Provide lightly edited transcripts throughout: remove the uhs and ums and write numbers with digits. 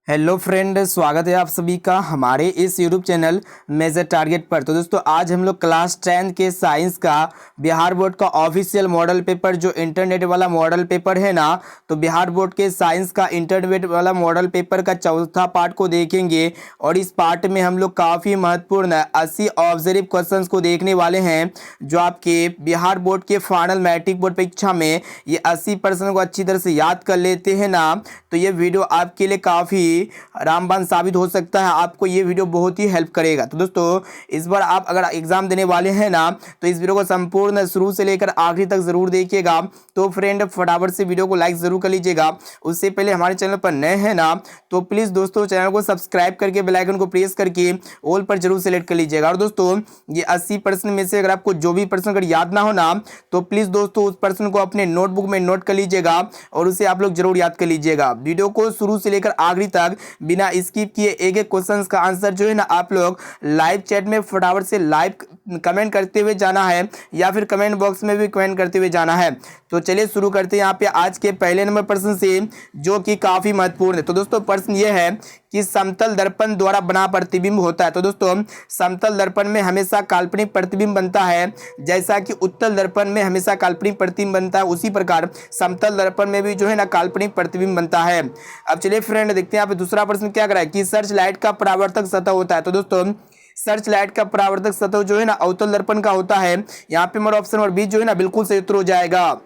Hello friend, स्वागत है आप सभी का हमारे इस यूट्यूब चैनल मेजर टारगेट पर। तो दोस्तों, आज हम लोग क्लास 10 के साइंस का बिहार बोर्ड का ऑफिशियल मॉडल पेपर जो इंटरनेट वाला मॉडल पेपर है ना, तो बिहार बोर्ड के साइंस का इंटरनेट वाला मॉडल पेपर का चौथा पार्ट को देखेंगे। और इस पार्ट में हम लोग काफ़ी महत्वपूर्ण 80 ऑब्जर्व क्वेश्चंस को देखने वाले हैं, जो आपके बिहार बोर्ड के फाइनल मैट्रिक बोर्ड परीक्षा में ये 80% को अच्छी तरह से याद कर लेते हैं ना, तो ये वीडियो आपके लिए काफ़ी रामबाण साबित हो सकता है। आपको ये वीडियो बहुत ही हेल्प करेगा। तो दोस्तों, इस बार आप अगर एग्जाम देने वाले हैं ना, तो इस वीडियो को संपूर्ण शुरू से लेकर आखिरी तक जरूर देखिएगा। तो फ्रेंड, फटाफट से वीडियो को लाइक जरूर कर लीजिएगा। उससे पहले हमारे चैनल पर नए हैं ना, तो प्लीज दोस्तों चैनल को सब्सक्राइब करके बेल आइकन को प्रेस करके ऑल पर जरूर सेलेक्ट कर लीजिएगा। और दोस्तों, ये 80% में से अगर आपको जो भी प्रश्न अगर याद ना हो ना, तो प्लीज दोस्तों उस प्रश्न को अपने नोटबुक में नोट कर लीजिएगा और उसे आप लोग जरूर याद कर लीजिएगा। वीडियो को शुरू से लेकर आखिरी तक बिना स्किप किए एक एक क्वेश्चंस का आंसर जो है ना, आप लोग लाइव चैट में फटाफट से लाइव कमेंट करते हुए जाना है, या फिर कमेंट बॉक्स में भी कमेंट करते हुए जाना है। तो चलिए शुरू करते हैं यहाँ पे आज के पहले नंबर प्रश्न से, जो कि काफी महत्वपूर्ण है। तो दोस्तों, प्रश्न ये है कि समतल दर्पण द्वारा बना प्रतिबिंब होता है। तो दोस्तों, समतल दर्पण में हमेशा काल्पनिक प्रतिबिंब बनता है। जैसा कि उत्तल दर्पण में हमेशा काल्पनिक प्रतिबिंब बनता है, उसी प्रकार समतल दर्पण में भी जो है ना काल्पनिक प्रतिबिंब बनता है। अब चलिए फ्रेंड, देखते हैं यहाँ पे दूसरा प्रश्न क्या कर रहा है कि सर्च लाइट का परावर्तक सतह होता है। तो दोस्तों, सर्च लाइट का परावर्तक सतह जो है ना अवतल दर्पण का होता है। यहाँ पे हमारा ऑप्शन नंबर बी जो है ना बिल्कुल सही उत्तर हो जाएगा।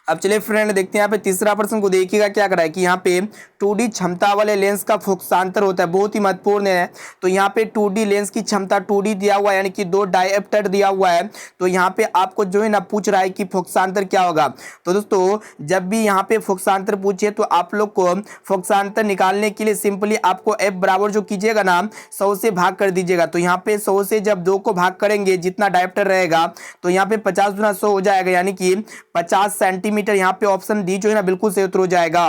अब चलिए फ्रेंड, देखते हैं यहाँ पे तीसरा प्रश्न को देखिएगा क्या कर रहा है कि यहाँ पे 2D क्षमता वाले लेंस का फोकसांतर होता है, बहुत ही महत्वपूर्ण है। तो यहाँ पे 2D लेंस की क्षमता 2D दिया हुआ है, यानी कि 2 डायप्टर दिया हुआ है। तो यहाँ पे आपको जो है ना पूछ रहा है कि फोकसांतर क्या होगा। तो दोस्तों, जब भी यहाँ पे फोकसांतर पूछे तो आप लोग को फोकसांतर निकालने के लिए सिंपली आपको एफ बराबर जो कीजिएगा ना 100 से भाग कर दीजिएगा। तो यहाँ पे 100 से जब 2 को भाग करेंगे, जितना डायप्टर रहेगा, तो यहाँ पे 50 गुना 100 हो जाएगा, यानी कि 50 सेंटीमीटर। यहाँ पे ऑप्शन डी जो है ना बिल्कुल सही उत्तर हो जाएगा।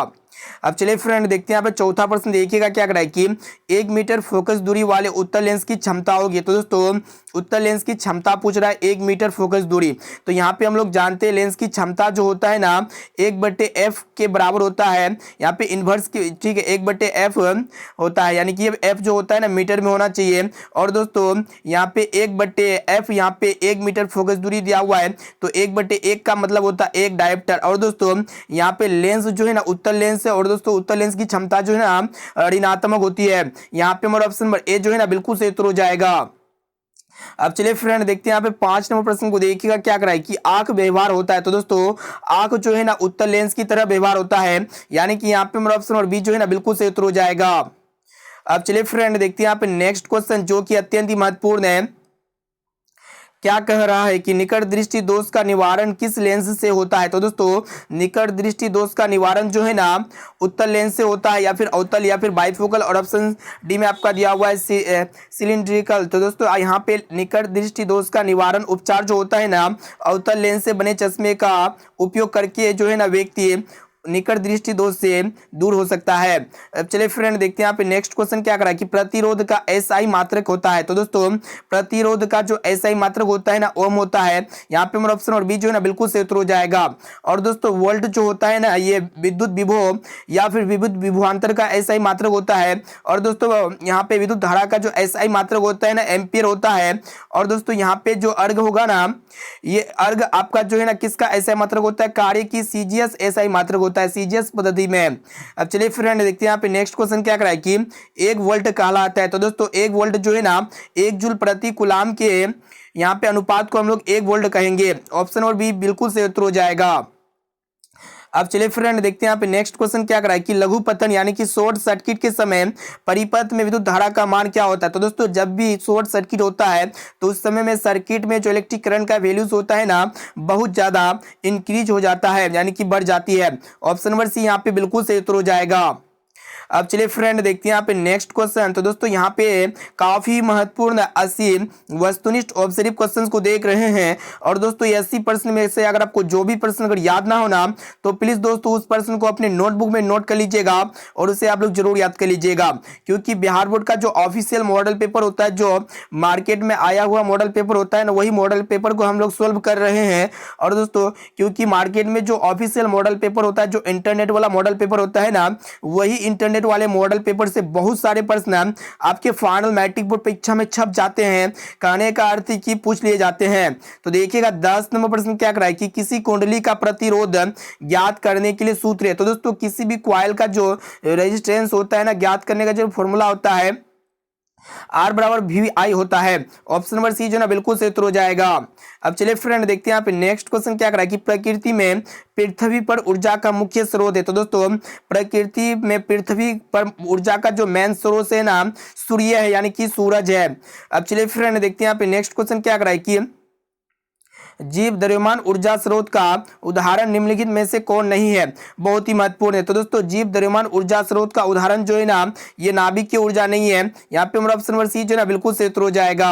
अब चलिए फ्रेंड, देखते हैं यहाँ पे चौथा प्रश्न देखिएगा क्या कर रहा है कि 1 मीटर फोकस दूरी वाले उत्तल लेंस की क्षमता होगी। तो दोस्तों, उत्तल लेंस की क्षमता पूछ रहा है 1 मीटर फोकस दूरी। तो यहाँ पे हम लोग जानते हैं लेंस की क्षमता जो होता है ना 1/f के बराबर होता है। यहाँ पे इनवर्स की, ठीक है, 1/f होता है, यानी कि ये f जो होता है ना मीटर में होना चाहिए। और दोस्तों, यहाँ पे 1/f, यहाँ पे 1 मीटर फोकस दूरी दिया हुआ है, तो 1/1 का मतलब होता है 1 डायप्टर। और दोस्तों, यहाँ पे लेंस जो है ना उत्तल लेंस है, और दोस्तों उत्तल लेंस की क्षमता जो है ना ऋणात्मक होती है। यहाँ पे हमारा ऑप्शन नंबर ए जो है ना बिल्कुल सही उत्तर हो जाएगा। अब चलिए फ्रेंड, देखते हैं यहाँ पे 5 नंबर प्रश्न को देखिएगा क्या कर रहा है कि आंख व्यवहार होता है। तो दोस्तों, आंख जो है ना उत्तल लेंस की तरह व्यवहार होता है, यानी कि यहाँ पे हमारा ऑप्शन नंबर बी जो है ना बिल्कुल सही उत्तर हो जाएगा। अब चलिए फ्रेंड, देखते हैं यहाँ पे नेक्स्ट क्वेश्चन, जो कि अत्यंत ही महत्वपूर्ण है। क्या कह रहा है कि निकट दृष्टि दोष का निवारण किस लेंस से होता है। तो दोस्तों, निकट दृष्टि दोष का निवारण जो है ना उत्तल लेंस से होता है, या फिर अवतल या फिर बाइफोकल। और ऑप्शन डी में आपका दिया हुआ है सिलिंड्रिकल। तो दोस्तों, यहाँ पे निकट दृष्टि दोष का निवारण उपचार जो होता है ना अवतल लेंस से बने चश्मे का उपयोग करके जो है ना व्यक्ति निकट दृष्टि दोष से दूर हो सकता है। अब चलिए फ्रेंड, देखते हैं यहाँ पे नेक्स्ट क्वेश्चन क्या करा है कि प्रतिरोध का एसआई मात्रक होता है। तो दोस्तों, प्रतिरोध का जो एसआई मात्रक होता है ना ओम होता है। यहाँ पे हमारा ऑप्शन और बी जो है ना बिल्कुल सही उत्तर हो जाएगा। और दोस्तों, वोल्ट जो होता है ना ये विद्युत विभव या फिर विद्युत विभवांतर का एसआई मात्रक होता है। और दोस्तों, यहाँ पे विद्युत धारा का जो एसआई मात्रक होता है ना एम्पियर होता है। और दोस्तों, यहाँ पे जो अर्घ होगा ना, ये अर्घ आपका जो है ना किसका एसआई मात्रक होता है, कार्य की सीजीएस एसआई मात्रक होता है, सीजीएस पद्धति में। अब चलिए फ्रेंड, देखते हैं यहाँ पे नेक्स्ट क्वेश्चन क्या करा है कि 1 वोल्ट कहलाता है। तो दोस्तों, 1 वोल्ट जो है ना 1 जूल प्रति कूलाम के यहाँ पे अनुपात को हम लोग 1 वोल्ट कहेंगे। ऑप्शन और बी बिल्कुल सही उत्तर हो जाएगा। अब चलिए फ्रेंड, देखते हैं यहाँ पे नेक्स्ट क्वेश्चन क्या करा है कि लघु पतन यानी कि शॉर्ट सर्किट के समय परिपथ में विद्युत धारा का मान क्या होता है। तो दोस्तों, जब भी शॉर्ट सर्किट होता है तो उस समय में सर्किट में जो इलेक्ट्रिक करंट का वैल्यूज होता है ना बहुत ज्यादा इंक्रीज हो जाता है, यानी कि बढ़ जाती है। ऑप्शन नंबर सी यहाँ पे बिल्कुल सही उत्तर हो जाएगा। अब चलिए फ्रेंड, देखते हैं यहाँ पे नेक्स्ट क्वेश्चन। तो दोस्तों, यहाँ पे काफी महत्वपूर्ण 80 वस्तुनिष्ठ ऑब्जर्व क्वेश्चंस को देख रहे हैं। और दोस्तों, 80% में से अगर आपको जो भी प्रश्न अगर याद ना हो ना, तो प्लीज दोस्तों उस प्रश्न को अपने नोटबुक में नोट कर लीजिएगा और उसे आप लोग जरूर याद कर लीजिएगा। क्योंकि बिहार बोर्ड का जो ऑफिशियल मॉडल पेपर होता है, जो मार्केट में आया हुआ मॉडल पेपर होता है ना, वही मॉडल पेपर को हम लोग सोल्व कर रहे हैं। और दोस्तों, क्योंकि मार्केट में जो ऑफिशियल मॉडल पेपर होता है, जो इंटरनेट वाला मॉडल पेपर होता है ना, वही इंटरनेट इंटरनेट वाले मॉडल पेपर से बहुत सारे प्रश्न आपके फाइनल मैट्रिक बोर्ड परीक्षा में छप जाते हैं। कहने का अर्थ कि पूछ लिए जाते हैं। तो देखिएगा 10 नंबर प्रश्न क्या कराए कि किसी कुंडली का प्रतिरोध ज्ञात करने के लिए सूत्र है। तो दोस्तों किसी भी कॉइल का जो रेजिस्टेंस होता है ना, ज्ञात करने का जो फॉर्मूला होता है R बराबर VI होता है। ऑप्शन नंबर सी जो ना बिल्कुल सही उत्तर हो जाएगा। अब चलिए फ्रेंड देखते हैं यहाँ पे नेक्स्ट क्वेश्चन क्या करा कि प्रकृति में पृथ्वी पर ऊर्जा का मुख्य स्रोत है। तो दोस्तों प्रकृति में पृथ्वी पर ऊर्जा का जो मेन स्रोत है ना सूर्य है, यानी कि सूरज है। अब चलिए फ्रेंड देखते हैं यहाँ पे नेक्स्ट क्वेश्चन क्या करा कि जीव द्रव्यमान ऊर्जा स्रोत का उदाहरण निम्नलिखित में से कौन नहीं है। बहुत ही महत्वपूर्ण है। तो दोस्तों जीव द्रव्यमान ऊर्जा स्रोत का उदाहरण जो है ना ये नाभिकीय ऊर्जा नहीं है। यहाँ पे हमारा ऑप्शन नंबर सी जो है ना बिल्कुल सही उत्तर हो जाएगा।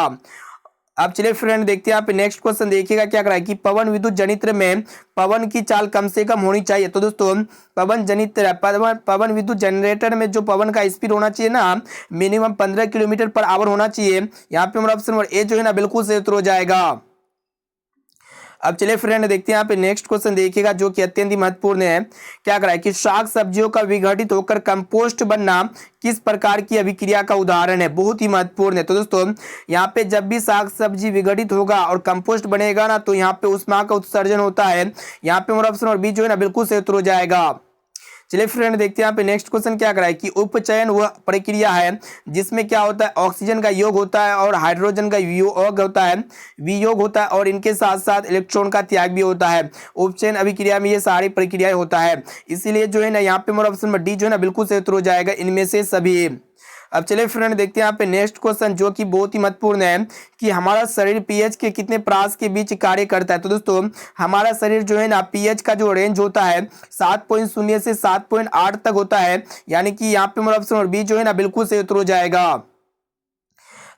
अब चलिए फ्रेंड देखते हैं यहाँ पे नेक्स्ट क्वेश्चन देखिएगा क्या करा है कि पवन विद्युत जनित्र में पवन की चाल कम से कम होनी चाहिए। तो दोस्तों पवन विद्युत जनरेटर में जो पवन का स्पीड होना चाहिए ना मिनिमम 15 किलोमीटर पर आवर होना चाहिए। यहाँ पे हमारा ऑप्शन नंबर ए जो है ना बिल्कुल सही उत्तर हो जाएगा। अब चलिए फ्रेंड देखते हैं यहाँ पे नेक्स्ट क्वेश्चन देखिएगा जो कि अत्यंत ही महत्वपूर्ण है। क्या करा है कि शाक सब्जियों का विघटित होकर कंपोस्ट बनना किस प्रकार की अभिक्रिया का उदाहरण है। बहुत ही महत्वपूर्ण है। तो दोस्तों यहाँ पे जब भी साग सब्जी विघटित होगा और कंपोस्ट बनेगा ना तो यहाँ पे ऊष्मा का उत्सर्जन होता है। यहाँ पे हमारा ऑप्शन और बी जो है ना बिल्कुल सही उत्तर हो जाएगा। चलिए फ्रेंड देखते हैं यहाँ पे नेक्स्ट क्वेश्चन क्या करा है कि उपचयन वह प्रक्रिया है जिसमें क्या होता है ऑक्सीजन का योग होता है और हाइड्रोजन का वियोग होता है, वियोग होता है और इनके साथ साथ इलेक्ट्रॉन का त्याग भी होता है। उपचयन अभिक्रिया में ये सारी प्रक्रियाएं होता है। इसीलिए जो है ना यहाँ पे हमारा ऑप्शन नंबर डी जो है ना बिल्कुल सही उत्तर हो जाएगा इनमें से सभी। अब चलिए फ्रेंड देखते हैं यहाँ पे नेक्स्ट क्वेश्चन जो कि बहुत ही महत्वपूर्ण है कि हमारा शरीर पीएच के कितने प्रास के बीच कार्य करता है। तो दोस्तों हमारा शरीर जो है ना पीएच का जो रेंज होता है 7.0 से 7.8 तक होता है। यानी कि यहाँ पे हमारा ऑप्शन और बी जो है ना बिल्कुल सही उत्तर हो जाएगा।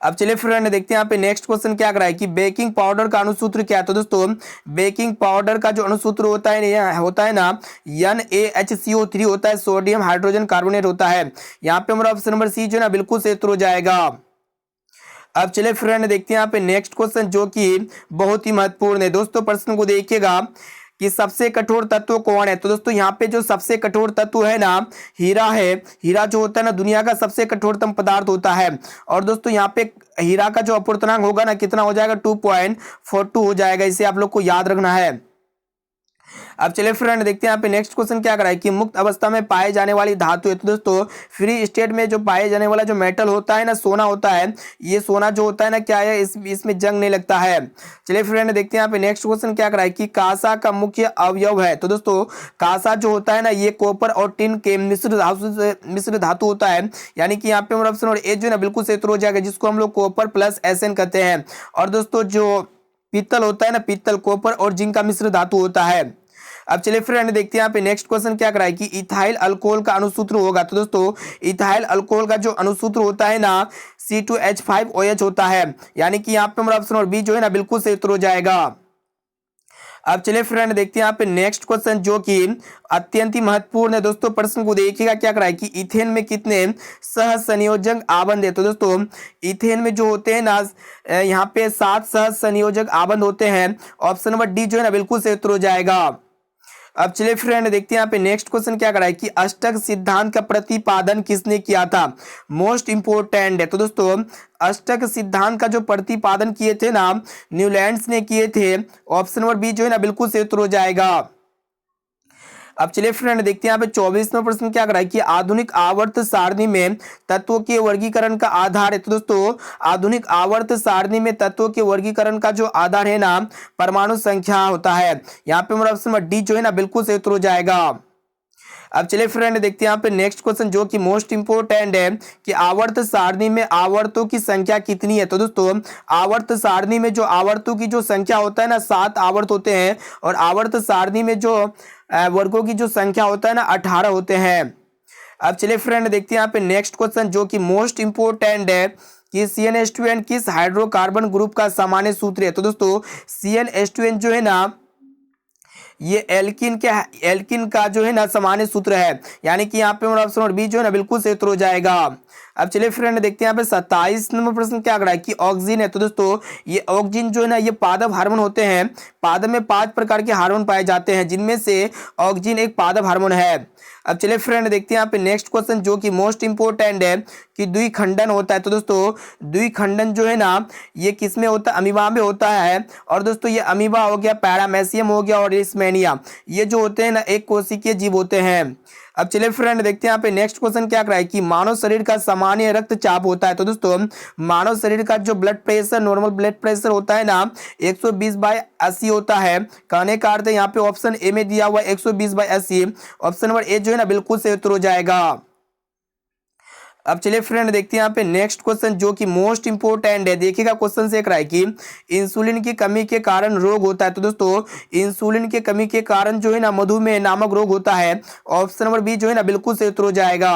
अब चलिए फ्रेंड देखते हैं यहाँ पे नेक्स्ट क्वेश्चन क्या करा है कि बेकिंग पाउडर का अणुसूत्र क्या है। तो दोस्तों बेकिंग पाउडर का जो अणुसूत्र होता है ना NaHCO3 होता है, सोडियम हाइड्रोजन कार्बोनेट होता है। यहाँ पे हमारा ऑप्शन नंबर सी जो है ना बिल्कुल सही उत्तर हो जाएगा। अब चलिए फ्रेंड देखते हैं यहाँ पे नेक्स्ट क्वेश्चन जो कि बहुत ही महत्वपूर्ण है। दोस्तों प्रश्न को देखिएगा कि सबसे कठोर तत्व कौन है। तो दोस्तों यहाँ पे जो सबसे कठोर तत्व है ना हीरा है। हीरा जो होता है ना दुनिया का सबसे कठोरतम पदार्थ होता है। और दोस्तों यहाँ पे हीरा का जो अपूर्णांक होगा ना कितना हो जाएगा 2.42 हो जाएगा। इसे आप लोग को याद रखना है। अब चलिए फ्रेंड देखते हैं यहाँ पे नेक्स्ट क्वेश्चन क्या करा है कि मुक्त अवस्था में पाए जाने वाली धातु है। तो दोस्तों फ्री स्टेट में जो पाए जाने वाला जो मेटल होता है ना सोना होता है। ये सोना जो होता है ना क्या है इसमें जंग नहीं लगता है। चलिए फ्रेंड देखते हैं यहाँ पे नेक्स्ट क्वेश्चन क्या करा है कि कांसा का मुख्य अवयव है। तो दोस्तों कांसा जो होता है ना ये कॉपर और टिन के मिश्र धातु होता है। यानी कि यहाँ पे हमारा ऑप्शन और ए जो है ना बिल्कुल सही उत्तर हो जाएगा जिसको हम लोग कॉपर प्लस SN कहते हैं। और दोस्तों जो पीतल होता है ना पीतल कॉपर और जिंक का मिश्र धातु होता है। अब चलिए फ्रेंड देखते हैं यहाँ पे नेक्स्ट क्वेश्चन क्या करा है कि इथाइल अल्कोहल का अणुसूत्र होगा। तो दोस्तों इथाइल अल्कोहल का जो अणुसूत्र होता है ना C2H5OH होता है। यानी कि यहाँ पे हमारा ऑप्शन और बी जो है ना बिल्कुल सही उत्तर हो जाएगा। अब चलिए फ्रेंड देखते हैं यहाँ पे नेक्स्ट क्वेश्चन जो कि अत्यंत ही महत्वपूर्ण है। दोस्तों प्रश्न को देखिएगा क्या करा है कि इथेन में कितने सहसंयोजक आबंध है। तो दोस्तों इथेन में जो होते हैं ना यहाँ पे 7 सहसंयोजक आबंध होते हैं। ऑप्शन नंबर डी जो है ना बिल्कुल सही उत्तर हो जाएगा। अब चलिए फ्रेंड देखते हैं यहाँ पे नेक्स्ट क्वेश्चन क्या करा है कि अष्टक सिद्धांत का प्रतिपादन किसने किया था। मोस्ट इंपोर्टेंट है। तो दोस्तों अष्टक सिद्धांत का जो प्रतिपादन किए थे ना न्यूलैंड्स ने किए थे। ऑप्शन नंबर बी जो है ना बिल्कुल सही उत्तर हो जाएगा। अब चलिए फ्रेंड देखते हैं यहाँ पे 24वां प्रश्न क्या करा है कि आधुनिक आवर्त सारणी में तत्वों के वर्गीकरण का आधार है। तो दोस्तों आधुनिक आवर्त सारणी में तत्वों के वर्गीकरण का जो आधार है ना परमाणु संख्या होता है। यहाँ पे हमारा ऑप्शन डी जो है ना बिल्कुल सही उत्तर हो जाएगा। अब चलिए फ्रेंड देखते हैं यहाँ पे नेक्स्ट क्वेश्चन जो कि मोस्ट इंपोर्टेंट है कि आवर्त सारणी में आवर्तों की संख्या कितनी है। तो दोस्तों आवर्त सारणी में जो आवर्तों की जो संख्या होता है ना 7 आवर्त होते हैं और आवर्त सारणी में जो वर्गों की जो संख्या होता है ना 18 होते हैं। अब चलिए फ्रेंड देखते हैं यहाँ पे नेक्स्ट क्वेश्चन जो कि मोस्ट इंपोर्टेंट है कि CnH2n किस हाइड्रोकार्बन ग्रुप का सामान्य सूत्र है। तो दोस्तों CnH2n जो है ना ये एल्किन का जो है ना सामान्य सूत्र है। यानी कि यहाँ पे हमारा ऑप्शन और बी जो है ना बिल्कुल सही उत्तर हो जाएगा। अब चलिए फ्रेंड देखते हैं यहाँ पे 27 नंबर प्रश्न क्या करा है कि ऑक्सीजन है। तो दोस्तों ये ऑक्सीजन जो है ना ये पादप हार्मोन होते हैं। पादप में 5 प्रकार के हार्मोन पाए जाते हैं जिनमें से ऑक्सीजन एक पादप हार्मोन है। अब चलिए फ्रेंड देखते हैं यहाँ पे नेक्स्ट क्वेश्चन जो कि मोस्ट इंपोर्टेंट है कि द्विखंडन होता है। तो दोस्तों द्विखंडन जो है ना ये किस में होता है, अमीबा में होता है। और दोस्तों ये अमीबा हो गया, पैरामेसियम हो गया और लिशमैनिया, ये जो होते हैं ना एक कोशिकीय जीव होते हैं। अब चलिए फ्रेंड देखते हैं यहाँ पे नेक्स्ट क्वेश्चन क्या कराए कि मानव शरीर का सामान्य रक्तचाप होता है। तो दोस्तों मानव शरीर का जो blood pressure, normal blood pressure होता है ना 120/80 होता है। कहने का अर्थ है यहाँ पे ऑप्शन ए में दिया हुआ 120/80, ऑप्शन नंबर ए जो है ना बिल्कुल सही उत्तर हो जाएगा। अब चलिए फ्रेंड देखते हैं यहाँ पे नेक्स्ट क्वेश्चन जो कि मोस्ट इंपोर्टेंट है। देखिएगा क्वेश्चन से रहा है कि इंसुलिन की कमी के कारण रोग होता है। तो दोस्तों इंसुलिन की कमी के कारण जो है ना मधुमेह नामक रोग होता है। ऑप्शन नंबर बी जो है ना बिल्कुल सही उत्तर हो जाएगा।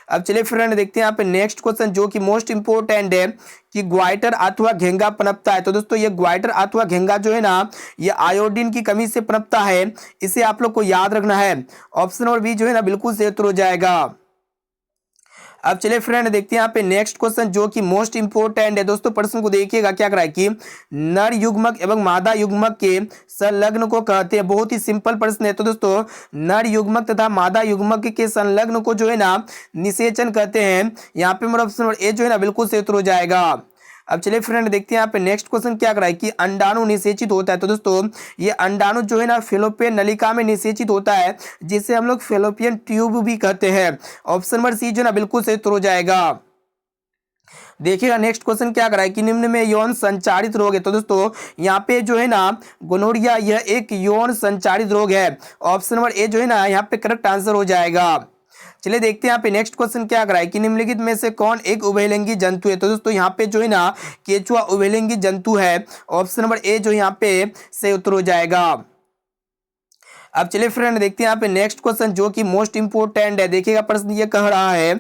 अब चलिए फ्रेंड देखते हैं यहाँ पे नेक्स्ट क्वेश्चन जो कि मोस्ट इंपोर्टेंट है कि ग्वाइटर अथवा घेंगा पनपता है। तो दोस्तों ये ग्वाइटर अथवा घेंगा जो है ना ये आयोडीन की कमी से पनपता है, इसे आप लोग को याद रखना है। ऑप्शन नंबर बी जो है ना बिल्कुल सही उत्तर हो जाएगा। अब चलिए फ्रेंड देखते हैं यहाँ पे नेक्स्ट क्वेश्चन जो कि मोस्ट इंपोर्टेंट है। दोस्तों प्रश्न को देखिएगा क्या करा है कि नर युग्मक एवं मादा युग्मक के संलग्न को कहते हैं। बहुत ही सिंपल प्रश्न है। तो दोस्तों नर युग्मक तथा मादा युग्मक के संलग्न को जो है ना निषेचन कहते हैं। यहाँ पे मेरा ऑप्शन नंबर ए जो है ना बिल्कुल सही उत्तर हो जाएगा। अब चलिए फ्रेंड देखते हैं यहाँ पे नेक्स्ट क्वेश्चन क्या कराए कि अंडाणु निषेचित होता है। तो दोस्तों ये अंडाणु जो है ना फेलोपियन नलिका में निषेचित होता है, जिसे हम लोग फेलोपियन ट्यूब भी कहते हैं। ऑप्शन नंबर सी जो है ना बिल्कुल सही उत्तर हो जाएगा। देखिएगा नेक्स्ट क्वेश्चन क्या कराए कि निम्न में यौन संचारित रोग है। तो दोस्तों यहाँ पे जो है ना गोनोरिया यह एक यौन संचारित रोग है। ऑप्शन नंबर ए जो है ना यहाँ पे करेक्ट आंसर हो जाएगा। चलिए देखते हैं यहाँ पे नेक्स्ट क्वेश्चन क्या कराए कि निम्नलिखित में से कौन एक उभयलिंगी जंतु है। तो दोस्तों यहाँ पे जो है ना केचुआ उभयलिंगी जंतु है। ऑप्शन नंबर ए जो यहाँ पे सही उत्तर हो जाएगा। अब चलिए फ्रेंड देखते हैं यहाँ पे नेक्स्ट क्वेश्चन जो कि मोस्ट इंपोर्टेंट है। देखिएगा प्रश्न ये कह रहा है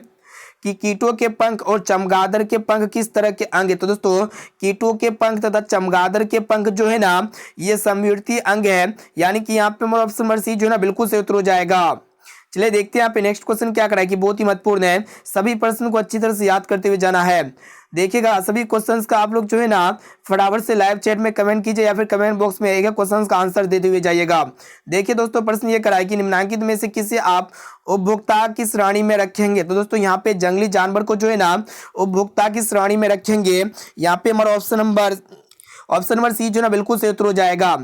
कि कीटों के पंख और चमगादड़ के पंख किस तरह के अंग है। तो दोस्तों कीटों के पंख तथा चमगादड़ के पंख जो है ना ये समवर्ती अंग है, यानी कि यहाँ पे ऑप्शन नंबर सी जो है ना बिल्कुल सही उत्तर हो जाएगा। चलिए देखते हैं यहाँ पे नेक्स्ट क्वेश्चन क्या कराए कि बहुत ही महत्वपूर्ण है, सभी प्रश्न को अच्छी तरह से याद करते हुए जाना है। देखिएगा सभी क्वेश्चंस का आप लोग जो है ना फटाफट से लाइव चैट में कमेंट कीजिए या फिर कमेंट बॉक्स में एक क्वेश्चंस का आंसर देते हुए जाइएगा। देखिए दोस्तों प्रश्न ये कराए कि निम्नलिखित में से किसे आप उपभोक्ता की श्रेणी में रखेंगे। तो दोस्तों यहाँ पे जंगली जानवर को जो है ना उपभोक्ता की श्रेणी में रखेंगे। यहाँ पे हमारा ऑप्शन नंबर सी जो ना बिल्कुल सही उत्तर हो जाएगा।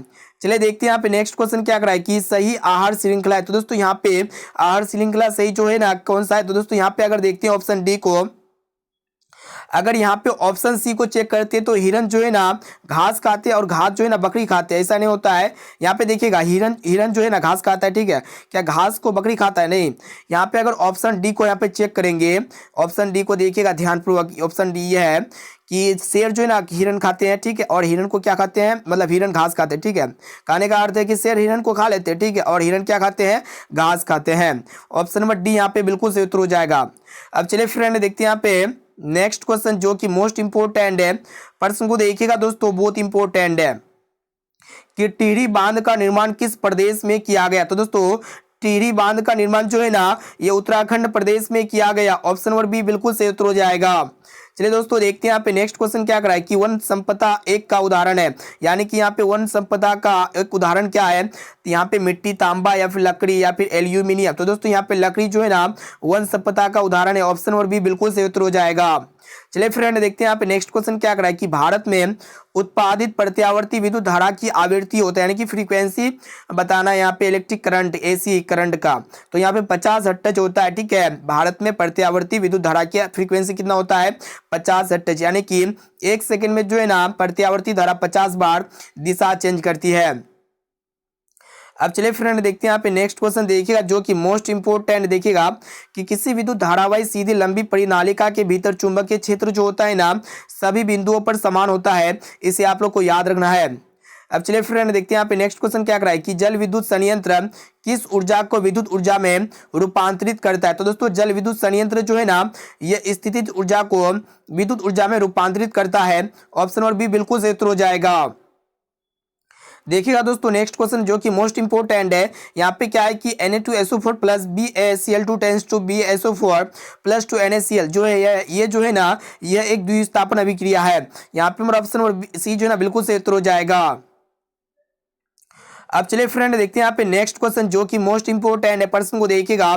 चलिए देखते हैं यहाँ पे नेक्स्ट क्वेश्चन क्या कराए कि सही आहार श्रृंखला है। तो दोस्तों यहाँ पे आहार श्रृंखला सही जो है ना कौन सा है। तो दोस्तों यहाँ पे अगर देखते हैं ऑप्शन डी को, अगर यहाँ पे ऑप्शन सी को चेक करते हैं तो हिरन जो है ना घास खाते हैं और घास जो है ना बकरी खाते हैं, ऐसा नहीं होता है। यहाँ पे देखिएगा हिरन जो है ना घास खाता है, ठीक है, क्या घास को बकरी खाता है? नहीं। यहाँ पे अगर ऑप्शन डी को यहाँ पे चेक करेंगे, ऑप्शन डी को देखिएगा ध्यानपूर्वक, ऑप्शन डी ये है कि शेर जो है ना हिरन खाते हैं, ठीक है, और हिरन को क्या खाते हैं, मतलब हिरन घास खाते हैं, ठीक है। कहने का अर्थ है कि शेर हिरन को खा लेते हैं, ठीक है, और हिरन क्या खाते हैं, घास खाते हैं। ऑप्शन नंबर डी यहाँ पे बिल्कुल सही उत्तर हो जाएगा। अब चलिए फ्रेंड देखते हैं यहाँ पे नेक्स्ट क्वेश्चन जो कि मोस्ट इंपोर्टेंट है। प्रश्न को देखिएगा दोस्तों, बहुत इंपोर्टेंट है कि टिहरी बांध का निर्माण किस प्रदेश में किया गया। तो दोस्तों टिहरी बांध का निर्माण जो है ना ये उत्तराखंड प्रदेश में किया गया। ऑप्शन नंबर बी बिल्कुल सही उत्तर हो जाएगा। चलिए दोस्तों देखते हैं यहाँ पे नेक्स्ट क्वेश्चन क्या कराए कि वन संपदा एक का उदाहरण है, यानी कि यहाँ पे वन संपदा का एक उदाहरण क्या है, तो यहाँ पे मिट्टी, तांबा या फिर लकड़ी या फिर एल्यूमिनियम। तो दोस्तों यहाँ पे लकड़ी जो है ना वन संपदा का उदाहरण है। ऑप्शन नंबर बी बिल्कुल सही उत्तर हो जाएगा। चलिए फ्रेंड देखते हैं यहाँ पे नेक्स्ट क्वेश्चन क्या कराए कि भारत में उत्पादित प्रत्यावर्ती विद्युत धारा की आवृत्ति होता है, यानी कि फ्रीक्वेंसी बताना यहाँ पे इलेक्ट्रिक करंट, एसी करंट का। तो यहाँ पे 50 हर्ट्ज होता है, ठीक है। भारत में प्रत्यावर्ती विद्युत धारा की फ्रीक्वेंसी कितना होता है, 50 हर्ट्ज, यानी कि 1 सेकंड में जो है ना प्रत्यावर्ती धारा 50 बार दिशा चेंज करती है। अब चलिए फ्रेंड देखते हैं यहाँ पे नेक्स्ट क्वेश्चन देखिएगा जो कि मोस्ट इंपोर्टेंट। देखिएगा कि किसी विद्युत धारावाही सीधी लंबी परिनालिका के भीतर चुंबकीय क्षेत्र जो होता है ना सभी बिंदुओं पर समान होता है, इसे आप लोग को याद रखना है। अब चलिए फ्रेंड देखते हैं यहाँ पे नेक्स्ट क्वेश्चन क्या कराए कि जल विद्युत संयंत्र किस ऊर्जा को विद्युत ऊर्जा में रूपांतरित करता है। तो दोस्तों जल विद्युत संयंत्र जो है ना ये स्थितिज ऊर्जा को विद्युत ऊर्जा में रूपांतरित करता है। ऑप्शन नंबर बी बिल्कुल सही उत्तर हो जाएगा। देखिएगा दोस्तों नेक्स्ट क्वेश्चन जो कि मोस्ट इंपोर्टेंट है। यहाँ पे क्या है कि Na2SO4 plus BaCl2 tends to BaSO4 plus 2 NaCl जो है ये जो है ना यह एक द्विस्थापन अभिक्रिया है। यहाँ पे मेरा ऑप्शन नंबर सी जो है ना बिल्कुल सही उत्तर हो जाएगा। अब चलिए फ्रेंड देखते हैं यहाँ पे नेक्स्ट क्वेश्चन जो कि मोस्ट इंपोर्टेंट है। प्रश्न को देखिएगा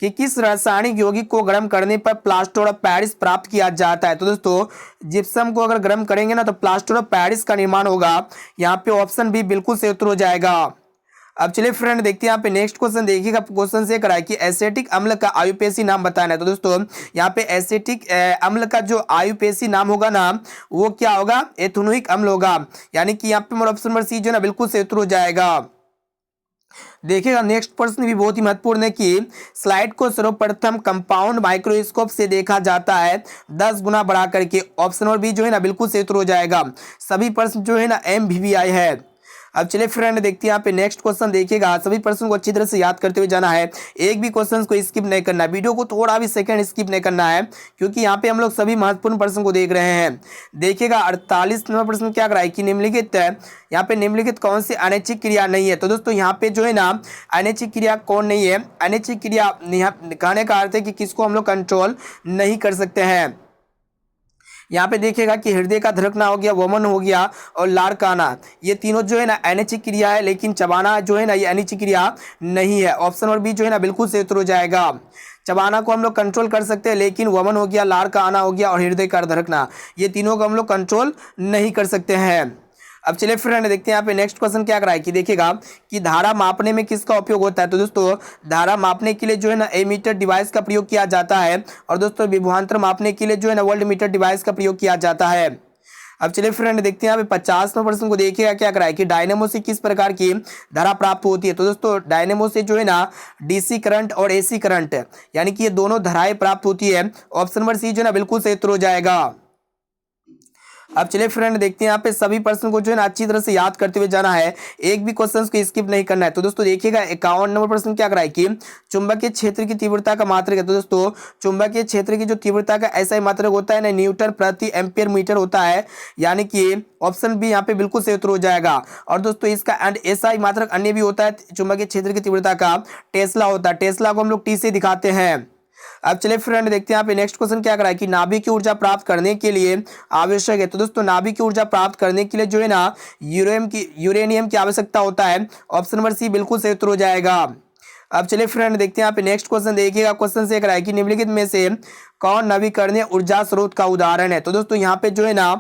कि किस रासायनिक यौगिक को गर्म करने पर प्लास्टर ऑफ पेरिस प्राप्त किया जाता है। तो दोस्तों जिप्सम को अगर गर्म करेंगे ना तो प्लास्टर ऑफ पेरिस का निर्माण होगा। यहाँ पे ऑप्शन बी बिल्कुल सही उत्तर हो जाएगा। अब चलिए फ्रेंड देखते हैं यहाँ पे नेक्स्ट क्वेश्चन देखिएगा। क्वेश्चन से कराए कि एसिटिक अम्ल का आयुपेशी नाम बताना है। तो दोस्तों यहाँ पे एसिटिक अम्ल का जो आयुपेशी नाम होगा ना वो क्या होगा, एथेनोइक अम्ल होगा। यानी कि यहाँ पे हमारा ऑप्शन नंबर सी जो है ना बिल्कुल सही उत्तर हो जाएगा। देखिएगा नेक्स्ट प्रश्न भी बहुत ही महत्वपूर्ण है कि स्लाइड को सर्वप्रथम कंपाउंड माइक्रोस्कोप से देखा जाता है 10 गुना बढ़ा करके। ऑप्शन नंबर बी जो है ना बिल्कुल सही उत्तर हो जाएगा। सभी प्रश्न जो है ना MVVI है। अब चलिए फ्रेंड देखते हैं यहाँ पे नेक्स्ट क्वेश्चन देखिएगा। सभी प्रश्न को अच्छी तरह से याद करते हुए जाना है, एक भी क्वेश्चन को स्किप नहीं करना है, वीडियो को थोड़ा भी सेकंड स्किप नहीं करना है क्योंकि यहाँ पे हम लोग सभी महत्वपूर्ण प्रश्न को देख रहे हैं। देखिएगा 48 नंबर प्रश्न क्या कराए कि निम्नलिखित यहाँ पे निम्नलिखित कौन सी अनैच्छिक क्रिया नहीं है। तो दोस्तों यहाँ पे जो है ना अनैच्छिक क्रिया कौन नहीं है, अनैच्छिक क्रिया कहने का अर्थ है कि किसको हम लोग कंट्रोल नहीं कर सकते हैं। यहाँ पे देखिएगा कि हृदय का धड़कना हो गया, वमन हो गया और लार का आना, ये तीनों जो है ना अनैच्छिक क्रिया है, लेकिन चबाना जो है ना ये अनैच्छिक क्रिया नहीं है। ऑप्शन नंबर बी जो है ना बिल्कुल सही उत्तर हो जाएगा। चबाना को हम लोग कंट्रोल कर सकते हैं, लेकिन वमन हो गया, लार का आना हो गया और हृदय का धड़कना, ये तीनों को हम लोग कंट्रोल नहीं कर सकते हैं। अब चलिए फ्रेंड देखते हैं यहाँ पे नेक्स्ट क्वेश्चन क्या कराए कि देखिएगा कि धारा मापने में किसका उपयोग होता है। तो दोस्तों धारा मापने के लिए जो है ना एमीटर डिवाइस का प्रयोग किया जाता है और दोस्तों विभवांतर मापने के लिए जो है ना वोल्टमीटर डिवाइस का प्रयोग किया जाता है। अब चलिए फ्रेंड देखते हैं यहाँ पे 50वें प्रश्न को देखिएगा क्या कराए कि डायनेमो से किस प्रकार की धारा प्राप्त होती है। तो दोस्तों डायनेमो से जो है ना DC करंट और AC करंट यानी कि ये दोनों धाराएं प्राप्त होती है। ऑप्शन नंबर सी जो है ना बिल्कुल सही उत्तर हो जाएगा। अब चलिए फ्रेंड देखते हैं यहाँ पे सभी प्रश्न को जो है ना अच्छी तरह से याद करते हुए जाना है, एक भी क्वेश्चन को स्किप नहीं करना है। तो दोस्तों देखिएगा 51 नंबर प्रश्न क्या कराए कि चुंबकीय क्षेत्र की तीव्रता का मात्रक है। तो दोस्तों चुंबकीय क्षेत्र की जो तीव्रता का ऐसा ही मात्रक होता है ना न्यूटन प्रति एम्पियर मीटर होता है, यानी कि ऑप्शन बी यहाँ पे बिल्कुल सही उत्तर हो जाएगा। और दोस्तों इसका ऐसा ही मात्रक अन्य भी होता है चुंबकीय क्षेत्र की तीव्रता का, टेस्ला होता है। टेस्ला को हम लोग T से दिखाते हैं। अब चलिए फ्रेंड देखते हैं यहाँ पे नेक्स्ट क्वेश्चन क्या कराए कि नाभिक की ऊर्जा प्राप्त करने के लिए आवश्यक है। तो दोस्तों नाभिक की ऊर्जा प्राप्त करने के लिए जो है ना यूरेनियम की आवश्यकता होता है। ऑप्शन नंबर सी बिल्कुल सही उत्तर हो जाएगा। अब चलिए फ्रेंड देखते हैं यहाँ पे नेक्स्ट क्वेश्चन देखिएगा। क्वेश्चन से कराए कि निम्नलिखित में से कौन नवीकरणीय ऊर्जा स्रोत का उदाहरण है। तो दोस्तों यहाँ पे जो है ना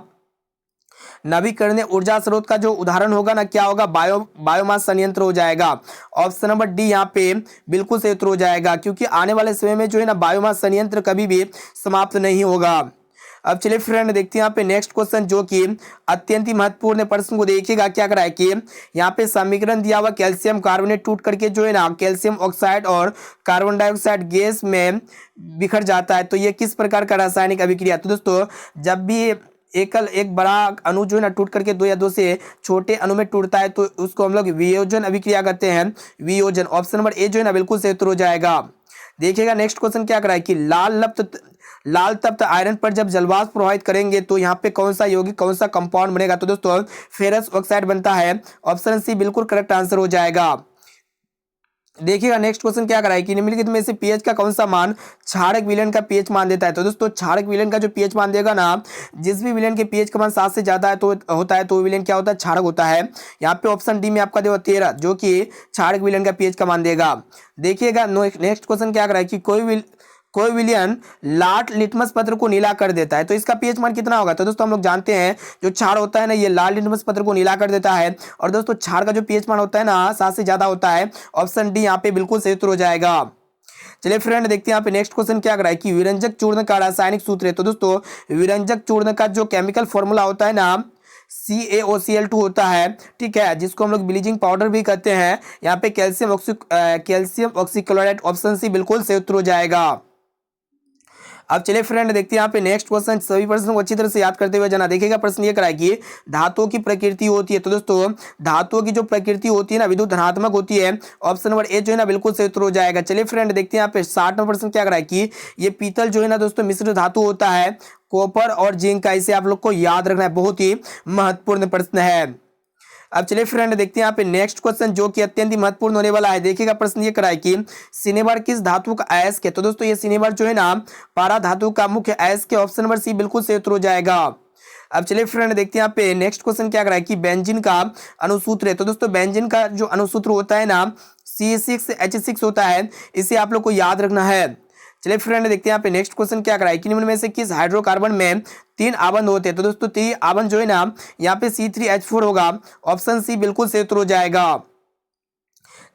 नवीकरणीय ऊर्जा स्रोत का जो उदाहरण होगा ना क्या होगा, बायोमास संयंत्र हो जाएगा। ऑप्शन नंबर डी यहाँ पे बिल्कुल सही उत्तर हो जाएगा, क्योंकि आने वाले समय में जो है ना बायोमास संयंत्र कभी भी समाप्त नहीं होगा। अब चलिए फ्रेंड देखते हैं यहाँ पे नेक्स्ट क्वेश्चन जो कि अत्यंत ही महत्वपूर्ण प्रश्न को देखिएगा क्या कराए कि यहाँ पे समीकरण दिया हुआ कैल्शियम कार्बोनेट टूट करके जो है ना कैल्शियम ऑक्साइड और कार्बन डाइऑक्साइड गैस में बिखर जाता है। तो ये किस प्रकार का रासायनिक अभिक्रिया। तो दोस्तों जब भी एक बड़ा अणु जो है ना टूट करके दो या दो से छोटे अणु में टूटता है तो उसको हम लोग वियोजन अभिक्रिया कहते हैं, वियोजन। ऑप्शन नंबर ए जो है ना बिल्कुल सही उत्तर हो जाएगा। देखिएगा नेक्स्ट क्वेश्चन क्या कराए कि लाल तप्त आयरन पर जब जलवाष्प प्रभावित करेंगे तो यहाँ पे कौन सा यौगिक कौन सा कंपाउंड बनेगा। तो दोस्तों फेरस ऑक्साइड बनता है। ऑप्शन सी बिल्कुल करेक्ट आंसर हो जाएगा। देखिएगा नेक्स्ट क्वेश्चन क्या कराए कि निम्नलिखित में से पीएच का कौन सा मान क्षारक विलयन का पीएच मान देता है। तो दोस्तों क्षारक विलयन का जो पीएच मान देगा ना, जिस भी विलयन के पीएच का मान 7 से ज्यादा है तो होता है तो विलयन क्या होता है, क्षारक होता है। यहाँ पे ऑप्शन डी में आपका देगा 13 जो कि क्षारक विलयन का पीएच का मान देगा। देखिएगा नेक्स्ट क्वेश्चन क्या कराए कि कोई विलयन लाल लिटमस पत्र को नीला कर देता है तो इसका पीएच मान कितना होगा। तो दोस्तों हम लोग जानते हैं जो क्षार होता है ना ये लाल लिटमस पत्र को नीला कर देता है, और दोस्तों क्षार का जो पीएच मान होता है ना 7 से ज्यादा होता है। ऑप्शन डी यहाँ पे बिल्कुल सही उत्तर हो जाएगा। चलिए फ्रेंड देखते हैं यहाँ पे नेक्स्ट क्वेश्चन क्या कराए कि विरंजक चूर्ण का रासायनिक सूत्र है। तो दोस्तों विरंजक चूर्ण का जो केमिकल फॉर्मूला होता है ना CaOCl2 होता है, ठीक है, जिसको हम लोग ब्लीचिंग पाउडर भी कहते हैं। यहाँ पे कैल्शियम ऑक्सीक्लोराइड। ऑप्शन सी बिल्कुल सही उत्तर हो जाएगा। अब चलिए फ्रेंड देखते हैं यहाँ पे नेक्स्ट क्वेश्चन, सभी प्रश्नों को अच्छी तरह से याद करते हुए जाना। देखिएगा प्रश्न ये कराए कि धातुओं की प्रकृति होती है। तो दोस्तों धातुओं की जो प्रकृति होती है ना विद्युत धनात्मक होती है। ऑप्शन नंबर ए जो है ना बिल्कुल सही उत्तर हो जाएगा। चलिए फ्रेंड देखते हैं यहाँ पे 60वां प्रश्न क्या कराए कि ये पीतल जो है ना दोस्तों मिश्र धातु होता है कॉपर और जिंक का, इसे आप लोग को याद रखना है, बहुत ही महत्वपूर्ण प्रश्न है। अब चलिए फ्रेंड देखते हैं यहाँ पे नेक्स्ट क्वेश्चन जो कि अत्यंत ही महत्वपूर्ण होने वाला है। देखिएगा प्रश्न ये कराए कि सिनेबार किस धातु का अयस्क है। तो दोस्तों ये सिनेबार जो है ना पारा धातु का मुख्य अयस्क है। ऑप्शन नंबर सी बिल्कुल सही उत्तर हो जाएगा। अब चलिए फ्रेंड देखते हैं यहाँ पे नेक्स्ट क्वेश्चन क्या कर रहा है कि बेंजीन का अनुसूत्र है। तो दोस्तों बेंजीन का जो अनुसूत्र होता है ना C6H6 होता है, इसे आप लोग को याद रखना है। चलिए फ्रेंड देखते हैं यहाँ पे नेक्स्ट क्वेश्चन क्या कर रहा है कि निम्न में से किस हाइड्रोकार्बन में 3 आबंध होते हैं। तो दोस्तों 3 आबंध जो है ना यहाँ पे C3H4 होगा, ऑप्शन सी बिल्कुल सही उत्तर हो जाएगा।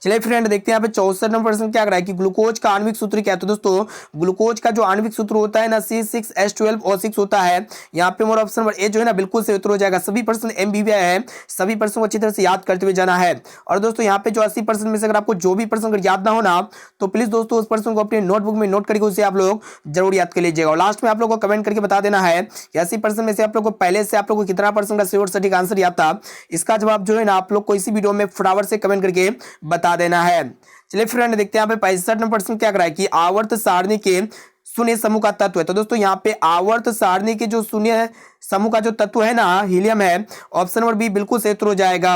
चलिए फ्रेंड देखते हैं यहाँ पे 64 नंबर प्रश्न क्या कर रहा है कि ग्लूकोज का आणविक सूत्र क्या है। तो दोस्तों ग्लूकोज का जो आणविक सूत्र होता है ना C6H12O6 होता है। यहाँ पे मोर ऑप्शन नंबर ए जो है ना बिल्कुल से उत्तर हो जाएगा। सभी प्रश्न MBBI है, सभी प्रश्नों को अच्छी तरह से याद करते हुए जाना है। और दोस्तों यहाँ पे जो 80% में से अगर आपको जो भी प्रश्न अगर याद ना हो ना तो प्लीज दोस्तों उस प्रश्न को अपने नोटबुक में नोट करके उसे आप लोग जरूर याद कर लीजिएगा। और लास्ट में आप लोग को कमेंट करके बता देना है कि 80% में से आप लोग को पहले से आप लोग को कितना परसेंट का श्योर सटीक आंसर याद था। इसका जवाब जो है ना आप लोग को इसी वीडियो में फटाफट से कमेंट करके बता देना है। चलिए फ्रेंड देखते हैं यहाँ पे 65 नंबर प्रश्न क्या कर रहा है कि आवर्त सारणी के शून्य समूह का तत्व है। तो दोस्तों यहाँ पे आवर्त सारणी के जो शून्य समूह का जो तत्व है ना हीलियम है, ऑप्शन नंबर बी बिल्कुल सही उत्तर हो जाएगा।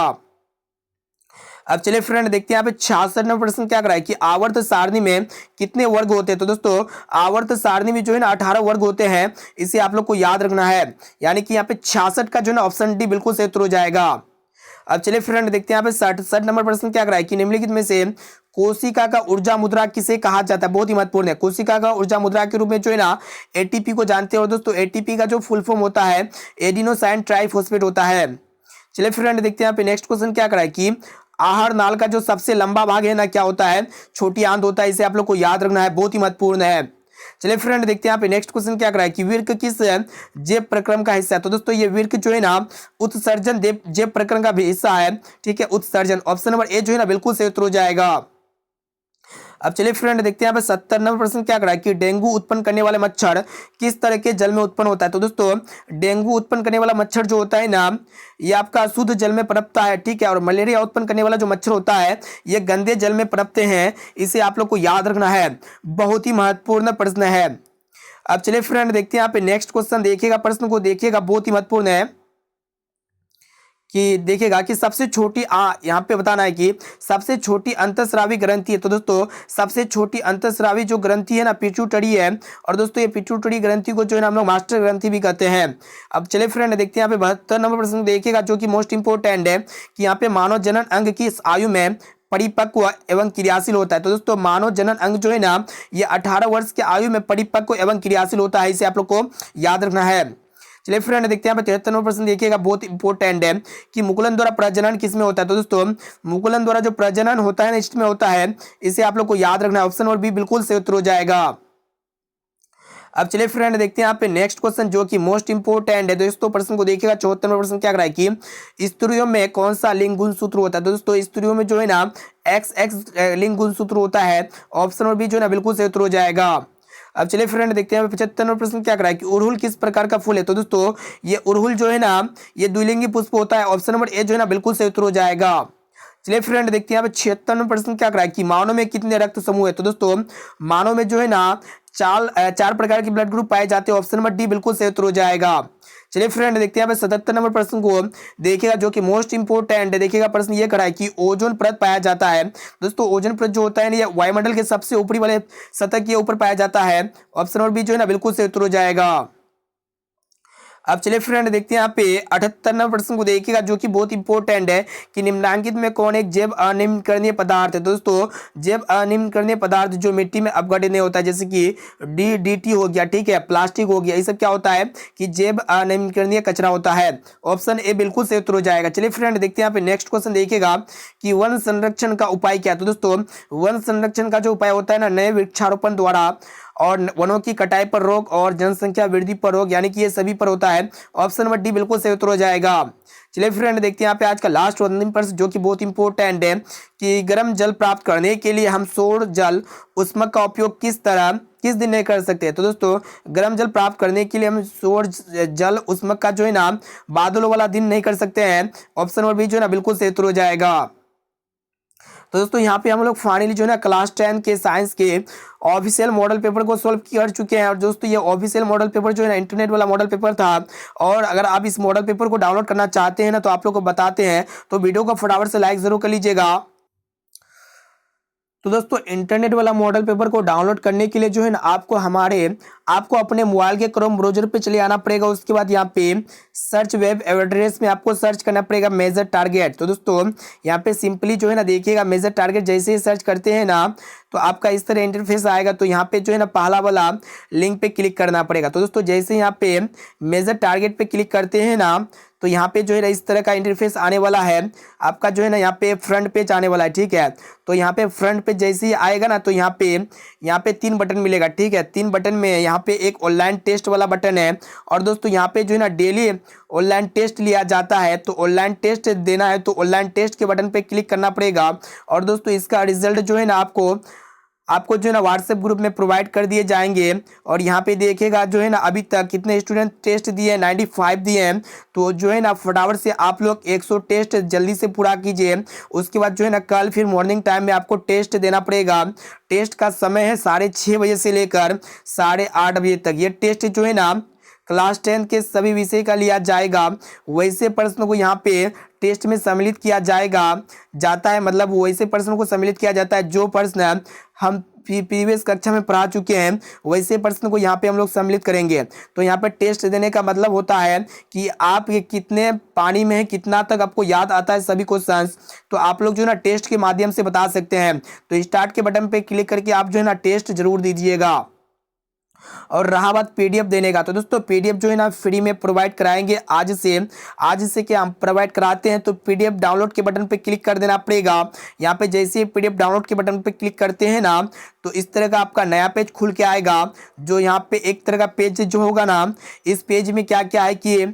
अब चलिए फ्रेंड देखते हैं यहाँ पे 66 नंबर प्रश्न क्या कर रहा है कि आवर्त सारणी में कितने वर्ग होते हैं। तो दोस्तों आवर्त सारणी में जो है ना 18 वर्ग होते हैं, इसे आप लोग को याद रखना है। यानी कि यहाँ पे 66 का जो है ना ऑप्शन डी बिल्कुल सही उत्तर हो जाएगा। अब चलिए फ्रेंड देखते हैं यहाँ पे 67 नंबर प्रश्न क्या कर रहा है कि निम्नलिखित में से कोशिका का ऊर्जा मुद्रा किसे कहा जाता है। बहुत ही महत्वपूर्ण है। कोशिका का ऊर्जा मुद्रा के रूप में जो है ना ATP को जानते हैं। और दोस्तों ATP का जो फुल फॉर्म होता है एडिनोसाइन ट्राइफॉस्फेट होता है। चलिए फ्रेंड देखते हैं यहाँ पे नेक्स्ट क्वेश्चन क्या कर रहा है कि आहार नाल का जो सबसे लंबा भाग है ना क्या होता है, छोटी आंत होता है। इसे आप लोग को याद रखना है, बहुत ही महत्वपूर्ण है। चलिए फ्रेंड देखते हैं यहाँ पे नेक्स्ट क्वेश्चन क्या कर रहा है कि विर्क किस जैव प्रक्रम का हिस्सा है। तो दोस्तों ये विर्क जो है ना उत्सर्जन जैव प्रक्रम का भी हिस्सा है। ठीक है, उत्सर्जन ऑप्शन नंबर ए जो है ना बिल्कुल सही उत्तर हो जाएगा। अब चलिए फ्रेंड देखते हैं यहाँ पे 70 नंबर प्रश्न क्या कर रहा है कि डेंगू उत्पन्न करने वाले मच्छर किस तरह के जल में उत्पन्न होता है। तो दोस्तों डेंगू उत्पन्न करने वाला मच्छर जो होता है ना ये आपका शुद्ध जल में पनपता है। ठीक है, और मलेरिया उत्पन्न करने वाला जो मच्छर होता है ये गंदे जल में पनपते हैं। इसे आप लोग को याद रखना है, बहुत ही महत्वपूर्ण प्रश्न है। अब चलिए फ्रेंड देखते हैं यहाँ पे नेक्स्ट क्वेश्चन देखिएगा, प्रश्न को देखिएगा, बहुत ही महत्वपूर्ण है कि देखिएगा कि सबसे छोटी यहाँ पे बताना है कि सबसे छोटी अंतःस्रावी ग्रंथि है। तो दोस्तों सबसे छोटी अंतःस्रावी जो ग्रंथि है ना पिट्यूटरी है। और दोस्तों ये पिट्यूटरी ग्रंथि को जो है ना हम लोग मास्टर ग्रंथि भी कहते हैं। अब चलिए फ्रेंड देखते हैं यहाँ पे 72 नंबर प्रश्न देखिएगा जो कि मोस्ट इंपोर्टेंट है कि यहाँ पे मानव जनन अंग की इस आयु में परिपक्व एवं क्रियाशील होता है। तो दोस्तों मानव जनन अंग जो है ना ये 18 वर्ष की आयु में परिपक्व एवं क्रियाशील होता है। इसे आप लोग को याद रखना है। चलिए फ्रेंड देखते हैं यहाँ पे 73 नंबर प्रश्न देखिएगा, बहुत इंपॉर्टेंट है कि मुकुलन द्वारा प्रजनन किसमें होता है। तो दोस्तों मुकुलन द्वारा जो प्रजनन होता है ना इसमें होता है। इसे आप लोग को याद रखना है, ऑप्शन नंबर बी बिल्कुल सही उत्तर हो जाएगा। अब चलिए फ्रेंड देखते हैं यहाँ पे नेक्स्ट क्वेश्चन जो कि मोस्ट इंपोर्टेंट है। दोस्तों प्रश्न को देखिएगा 74 नंबर प्रश्न क्या कर रहा है कि स्त्रियों में कौन सा लिंग गुणसूत्र होता है। दोस्तों स्त्रियों में जो है ना XX लिंग गुणसूत्र होता है। ऑप्शन नंबर बी जो है ना बिल्कुल सही उत्तर हो जाएगा। अब चलिए फ्रेंड देखते हैं 75 नंबर प्रश्न क्या कर रहा है कि उड़हुल किस प्रकार का फूल है। तो दोस्तों ये उड़हुल जो है ना ये द्विलिंगी पुष्प होता है। ऑप्शन नंबर ए जो है ना बिल्कुल सही उत्तर हो जाएगा। चलिए फ्रेंड देखते हैं यहाँ पे 76 नंबर प्रश्न क्या कर रहा है कि मानव में कितने रक्त समूह है। तो दोस्तों मानव में जो है ना चार प्रकार के ब्लड ग्रुप पाए जाते हैं। ऑप्शन नंबर डी बिल्कुल सही उत्तर हो जाएगा। चलिए फ्रेंड देखते हैं यहाँ पे 77 नंबर प्रश्न को देखिएगा जो कि मोस्ट इंपोर्टेंट है। देखिएगा प्रश्न ये करा है कि ओजोन परत पाया जाता है। दोस्तों ओजोन परत जो होता है ना ये वायुमंडल के सबसे ऊपरी वाले सतह के ऊपर पाया जाता है। ऑप्शन नंबर बी जो है ना बिल्कुल सही उत्तर हो जाएगा। अब चलिए फ्रेंड देखते हैं यहाँ पे 78 नंबर प्रश्न को देखिएगा जो कि बहुत इंपॉर्टेंट है कि निम्नलिखित में कौन एक जैव अनिम्नकरणीय पदार्थ है। दोस्तों जैव अनिम्नकरणीय पदार्थ जो मिट्टी में अपघटित नहीं होता है, जैसे कि DDT हो गया, ठीक है, प्लास्टिक हो गया, ये सब क्या होता है कि जैव अनिम्नकरणीय कचरा होता है। ऑप्शन ए बिल्कुल सही उत्तर हो जाएगा। चलिए फ्रेंड देखते हैं यहाँ पे नेक्स्ट क्वेश्चन देखिएगा कि वन संरक्षण का उपाय क्या है। तो दोस्तों वन संरक्षण का जो उपाय होता है ना नए वृक्षारोपण द्वारा और वनों की कटाई पर रोक और जनसंख्या वृद्धि पर रोक, यानी कि ये सभी पर होता है। ऑप्शन नंबर डी बिल्कुल सही उत्तर हो जाएगा। चलिए फ्रेंड देखते हैं यहाँ पे आज का लास्ट और अंतिम प्रश्न जो कि बहुत इंपॉर्टेंट है कि गर्म जल प्राप्त करने के लिए हम सौर जल उष्मक का उपयोग किस दिन नहीं कर सकते। तो दोस्तों गर्म जल प्राप्त करने के लिए हम सौर जल उष्मक का जो है ना बादलों वाला दिन नहीं कर सकते हैं। ऑप्शन नंबर बी जो है ना बिल्कुल सही उत्तर हो जाएगा। तो दोस्तों यहाँ पे हम लोग फाइनली जो है ना क्लास 10 के साइंस के ऑफिशियल मॉडल पेपर को सॉल्व कर चुके हैं। और दोस्तों ये ऑफिशियल मॉडल पेपर जो है ना इंटरनेट वाला मॉडल पेपर था। और अगर आप इस मॉडल पेपर को डाउनलोड करना चाहते हैं ना तो आप लोग को बताते हैं, तो वीडियो को फटाफट से लाइक जरूर कर लीजिएगा। तो दोस्तों इंटरनेट वाला मॉडल पेपर को डाउनलोड करने के लिए जो है ना आपको हमारे आपको अपने मोबाइल के क्रोम ब्राउजर पे चले आना पड़ेगा। उसके बाद यहाँ पे सर्च वेब एड्रेस में आपको सर्च करना पड़ेगा मेजर टारगेट। तो दोस्तों यहाँ पे सिंपली जो है ना देखिएगा, मेजर टारगेट जैसे ही सर्च करते हैं ना तो आपका इस तरह इंटरफेस आएगा। तो यहाँ पे जो है ना पहला वाला लिंक पे क्लिक करना पड़ेगा। तो दोस्तों जैसे यहाँ पे मेजर टारगेट पे क्लिक करते हैं ना तो यहाँ पे जो है ना इस तरह का इंटरफेस आने वाला है। आपका जो है ना यहाँ पे फ्रंट पेज आने वाला है, ठीक है। तो यहाँ पे फ्रंट पेज जैसे ही आएगा ना तो यहाँ पे 3 बटन मिलेगा, ठीक है। 3 बटन में यहाँ पे एक ऑनलाइन टेस्ट वाला बटन है और दोस्तों यहाँ पे जो है ना डेली ऑनलाइन टेस्ट लिया जाता है। तो ऑनलाइन टेस्ट देना है तो ऑनलाइन टेस्ट के बटन पे क्लिक करना पड़ेगा। और दोस्तों इसका रिजल्ट जो है ना आपको जो है ना व्हाट्सएप ग्रुप में प्रोवाइड कर दिए जाएंगे। और यहाँ पे देखिएगा जो है ना अभी तक कितने स्टूडेंट टेस्ट दिए हैं, 95 दिए हैं। तो जो है ना फटाफट से आप लोग 100 टेस्ट जल्दी से पूरा कीजिए। उसके बाद जो है ना कल फिर मॉर्निंग टाइम में आपको टेस्ट देना पड़ेगा। टेस्ट का समय है 6:30 बजे से लेकर 8:30 बजे तक। ये टेस्ट जो है ना क्लास 10 के सभी विषय का लिया जाएगा। वैसे प्रश्नों को यहाँ पे टेस्ट में सम्मिलित किया जाता है, मतलब वैसे प्रश्नों को सम्मिलित किया जाता है जो प्रश्न हम प्रीवियस कक्षा में पढ़ा चुके हैं, वैसे प्रश्न को यहाँ पे हम लोग सम्मिलित करेंगे। तो यहाँ पे टेस्ट देने का मतलब होता है कि आप ये कितने पानी में है, कितना तक आपको याद आता है सभी क्वेश्चंस। तो आप लोग जो है ना टेस्ट के माध्यम से बता सकते हैं। तो स्टार्ट के बटन पे क्लिक करके आप जो है ना टेस्ट जरूर दीजिएगा। और रहा बात पीडीएफ देने का, तो दोस्तों पीडीएफ जो है ना फ्री में प्रोवाइड कराएंगे आज से क्या हम प्रोवाइड कराते हैं। तो पीडीएफ डाउनलोड के बटन पे क्लिक कर देना पड़ेगा। यहाँ पे जैसे ही पीडीएफ डाउनलोड के बटन पे क्लिक करते हैं ना तो इस तरह का आपका नया पेज खुल के आएगा। जो यहाँ पे एक तरह का पेज जो होगा ना, इस पेज में क्या क्या है कि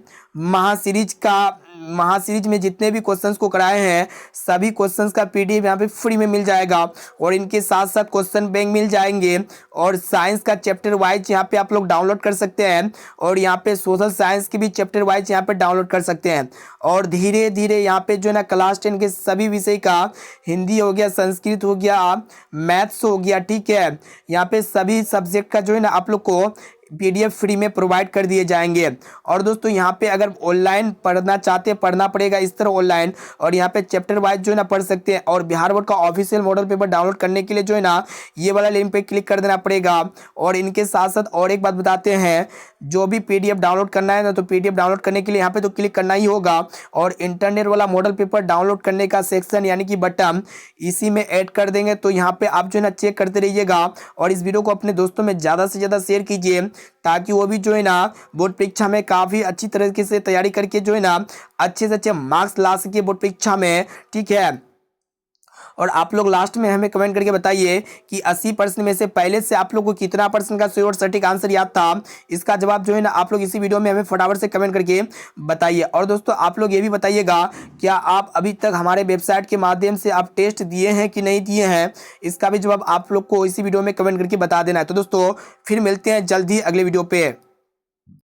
महासीरीज में जितने भी क्वेश्चंस को कराए हैं सभी क्वेश्चंस का पीडीएफ यहाँ पे फ्री में मिल जाएगा। और इनके साथ साथ क्वेश्चन बैंक मिल जाएंगे। और साइंस का चैप्टर वाइज यहाँ पे आप लोग डाउनलोड कर सकते हैं। और यहाँ पे सोशल साइंस के भी चैप्टर वाइज यहाँ पे डाउनलोड कर सकते हैं। और धीरे धीरे यहाँ पे जो है ना क्लास 10 के सभी विषय का हिंदी हो गया, संस्कृत हो गया, मैथ्स हो गया, ठीक है, यहाँ पे सभी सब्जेक्ट का जो है ना आप लोग को पीडीएफ फ्री में प्रोवाइड कर दिए जाएंगे। और दोस्तों यहाँ पे अगर ऑनलाइन पढ़ना चाहते हैं, पढ़ना पड़ेगा इस तरह ऑनलाइन, और यहाँ पे चैप्टर वाइज जो है ना पढ़ सकते हैं। और बिहार बोर्ड का ऑफिशियल मॉडल पेपर डाउनलोड करने के लिए जो है ना ये वाला लिंक पे क्लिक कर देना पड़ेगा। और इनके साथ साथ और एक बात बताते हैं, जो भी पीडीएफ डाउनलोड करना है ना तो पीडीएफ डाउनलोड करने के लिए यहाँ पे तो क्लिक करना ही होगा। और इंटरनेट वाला मॉडल पेपर डाउनलोड करने का सेक्शन यानी कि बटन इसी में ऐड कर देंगे। तो यहाँ पे आप जो है ना चेक करते रहिएगा। और इस वीडियो को अपने दोस्तों में ज़्यादा से ज़्यादा शेयर कीजिए ताकि वो भी जो है ना बोर्ड परीक्षा में काफ़ी अच्छी तरीके से तैयारी करके जो है ना अच्छे से अच्छे मार्क्स ला सके बोर्ड परीक्षा में, ठीक है। और आप लोग लास्ट में हमें कमेंट करके बताइए कि 80% में से पहले से आप लोग को कितना परसेंट का श्योर सटीक आंसर याद था। इसका जवाब जो है ना आप लोग इसी वीडियो में हमें फटाफट से कमेंट करके बताइए। और दोस्तों आप लोग ये भी बताइएगा क्या आप अभी तक हमारे वेबसाइट के माध्यम से आप टेस्ट दिए हैं कि नहीं दिए हैं, इसका भी जवाब आप लोग को इसी वीडियो में कमेंट करके बता देना है। तो दोस्तों फिर मिलते हैं जल्द ही अगले वीडियो पे।